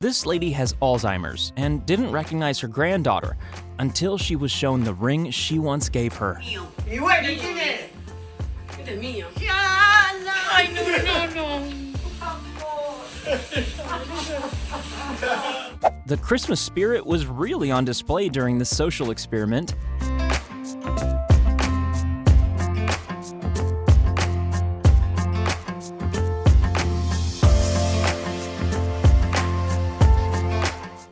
This lady has Alzheimer's and didn't recognize her granddaughter until she was shown the ring she once gave her. ¿Y bueno, quién es? Este es mío. Ay, no. The Christmas spirit was really on display during this social experiment.